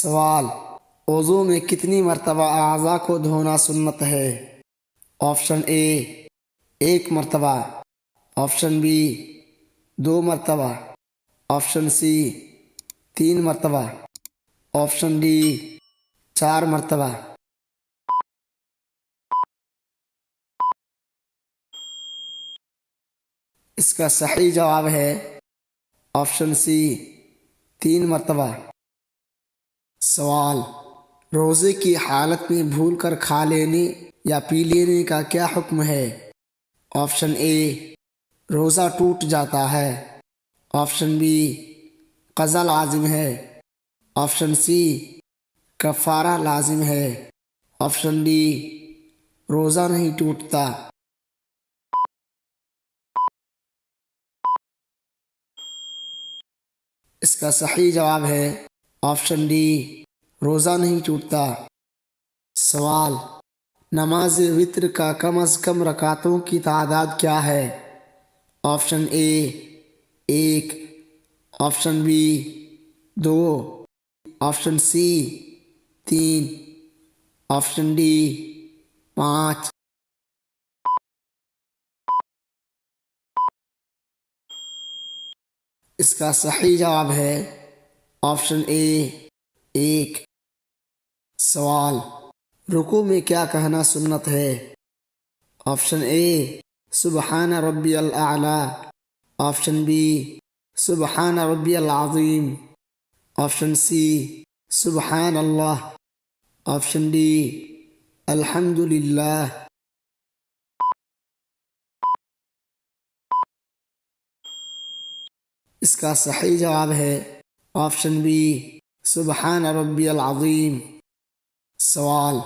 سوال: وضو میں کتنی مرتبہ اعضاء کو دھونا سنت ہے؟ آپشن اے 1 مرتبہ، آپشن بی 2 مرتبہ، آپشن سی 3 مرتبہ، آپشن ڈی 4 مرتبہ۔ اس کا صحیح جواب ہے آپشن سی 3 مرتبہ۔ سوال: روزے کی حالت میں بھول کر کھا لینے یا پی لینے کا کیا حکم ہے؟ آپشن اے روزہ ٹوٹ جاتا ہے، آپشن بی قضا لازم ہے، آپشن سی کفارہ لازم ہے، آپشن ڈی روزہ نہیں ٹوٹتا۔ اس کا صحیح جواب ہے آپشن ڈی روزہ نہیں ٹوٹتا۔ سوال: نماز وتر کا کم از کم رکعتوں کی تعداد کیا ہے؟ Option A 1، option B 2، option C 3، option D 5۔ اس کا صحیح جواب ہے آپشن اے 1۔ سوال: رکوع میں کیا کہنا سنت ہے؟ آپشن اے سبحان ربی الاعلیٰ، آپشن بی سبحان ربی العظیم، آپشن سی سبحان اللہ، آپشن ڈی الحمد للہ۔ اس کا صحیح جواب ہے آپشن بی سبحان ربی العظیم۔ سوال: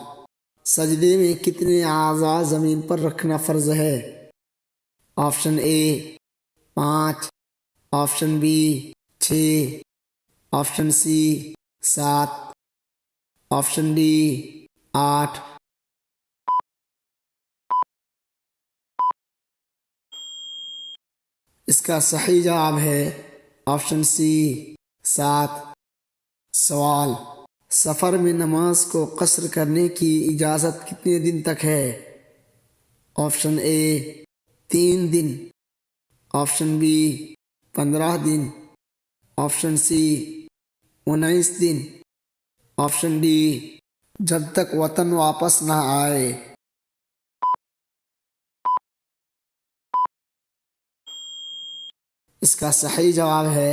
سجدے میں کتنے اعضاء زمین پر رکھنا فرض ہے؟ Option A 5، option B 6، option C 7، option D 8۔ اس کا صحیح جواب ہے آپشن سی 7۔ سوال: سفر میں نماز کو قصر کرنے کی اجازت کتنے دن تک ہے؟ Option A 3 then, option B 15 then, option C 19 then, option D جب تک وطن واپس نہ آئے۔ اس کا صحیح جواب ہے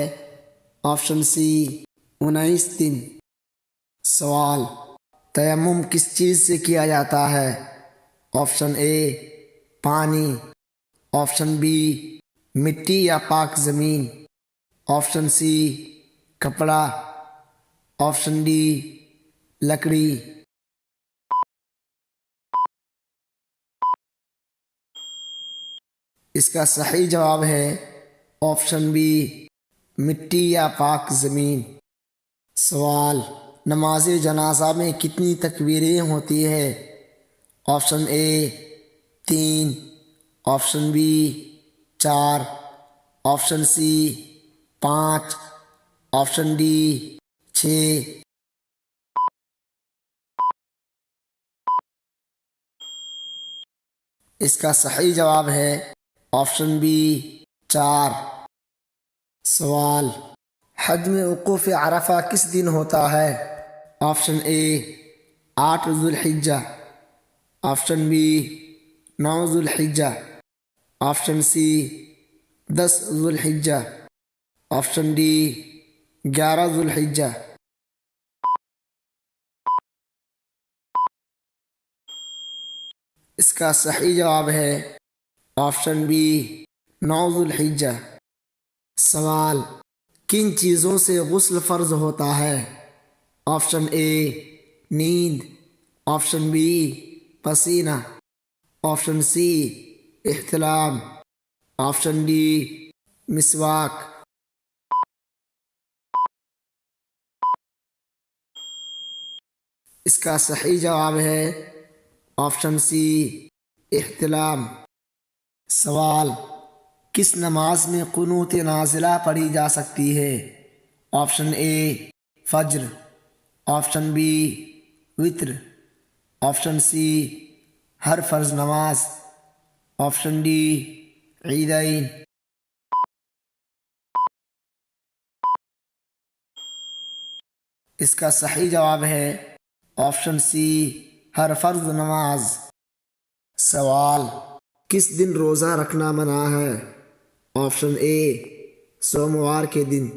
آپشن سی 19 دن۔ سوال: تیمم کس چیز سے کیا جاتا ہے؟ آپشن اے پانی، آپشن بی مٹی یا پاک زمین، آپشن سی کپڑا، آپشن ڈی لکڑی۔ اس کا صحیح جواب ہے آپشن بی مٹی یا پاک زمین۔ سوال: نماز جنازہ میں کتنی تکبیریں ہوتی ہے؟ Option A 3، option B 4، option C 5، option D 6۔ اس کا صحیح جواب ہے آپشن بی 4۔ سوال: حج میں وقوف عرفہ کس دن ہوتا ہے؟ آپشن اے 8 ذو الحجہ، آپشن بی 9 ذو الحجہ، آپشن سی 10 ذو الحجہ، آپشن ڈی 11 ذو الحجہ۔ اس کا صحیح جواب ہے آپشن بی 9 ذو الحجہ۔ سوال: کن چیزوں سے غسل فرض ہوتا ہے؟ آپشن اے نیند، آپشن بی پسینہ، آپشن سی احتلام، آپشن ڈی مسواک۔ اس کا صحیح جواب ہے آپشن سی احتلام۔ سوال: کس نماز میں قنوت نازلہ پڑھی جا سکتی ہے؟ آپشن اے فجر، آپشن بی وطر، آپشن سی ہر فرض نماز، آپشن ڈی عیدین۔ اس کا صحیح جواب ہے آپشن سی ہر فرض نماز۔ سوال، کس دن روزہ رکھنا منع ہے؟ آپشن اے سوموار کے دن،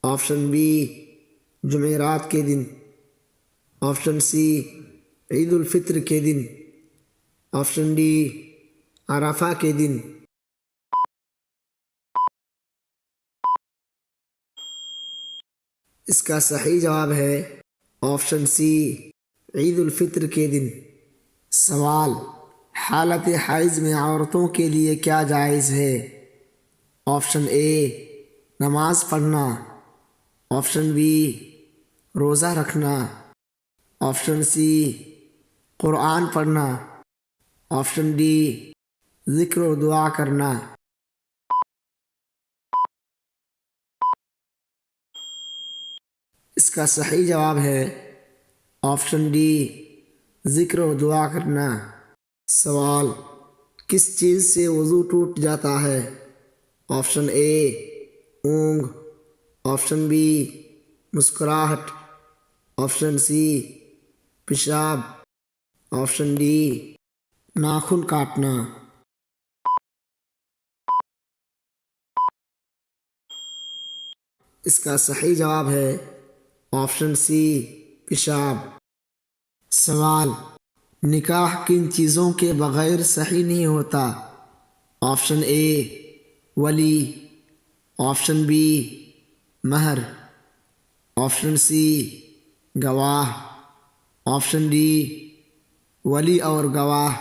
آپشن بی جمعرات کے دن، آپشن سی عید الفطر کے دن، آپشن ڈی عرفہ کے دن۔ اس کا صحیح جواب ہے آپشن سی عید الفطر کے دن۔ سوال، حالت حیض میں عورتوں کے لیے کیا جائز ہے؟ آپشن اے نماز پڑھنا، آپشن بی روزہ رکھنا، آپشن سی قرآن پڑھنا، آپشن ڈی ذکر و دعا کرنا۔ اس کا صحیح جواب ہے آپشن ڈی ذکر و دعا کرنا۔ سوال، کس چیز سے وضو ٹوٹ جاتا ہے؟ آپشن اے اونگ، آپشن بی مسکراہٹ، آپشن سی پیشاب، آپشن ڈی ناخن کاٹنا۔ اس کا صحیح جواب ہے آپشن سی پیشاب۔ سوال، نکاح کن چیزوں کے بغیر صحیح نہیں ہوتا؟ آپشن اے ولی، آپشن بی مہر، آپشن سی گواہ، آپشن ڈی ولی اور گواہ۔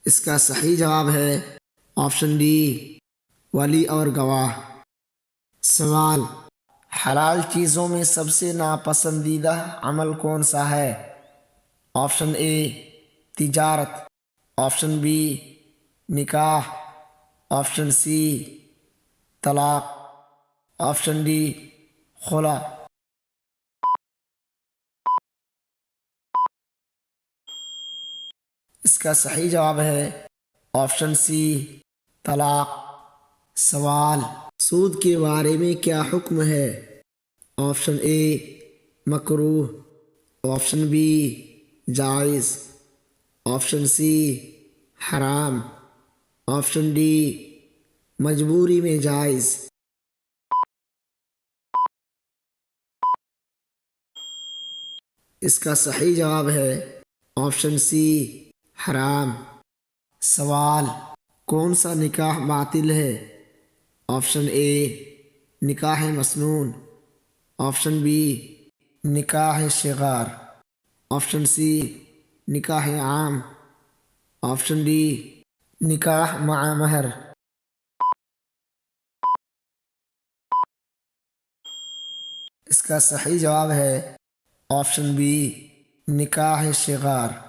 اس کا صحیح جواب ہے آپشن ڈی ولی اور گواہ۔ سوال، حلال چیزوں میں سب سے ناپسندیدہ عمل کون سا ہے؟ آپشن اے تجارت، آپشن بی نکاح، آپشن سی طلاق، آپشن ڈی خلا۔ اس کا صحیح جواب ہے آپشن سی طلاق۔ سوال، سود کے بارے میں کیا حکم ہے؟ آپشن اے مکروہ، آپشن بی جائز، آپشن سی حرام، آپشن ڈی مجبوری میں جائز۔ اس کا صحیح جواب ہے آپشن سی حرام۔ سوال، کون سا نکاح باطل ہے؟ آپشن اے نکاح مسنون، آپشن بی نکاح صغار، آپشن سی نکاح عام، آپشن ڈی نکاح مع مہر۔ اس کا صحیح جواب ہے آپشن بی نکاح صغار۔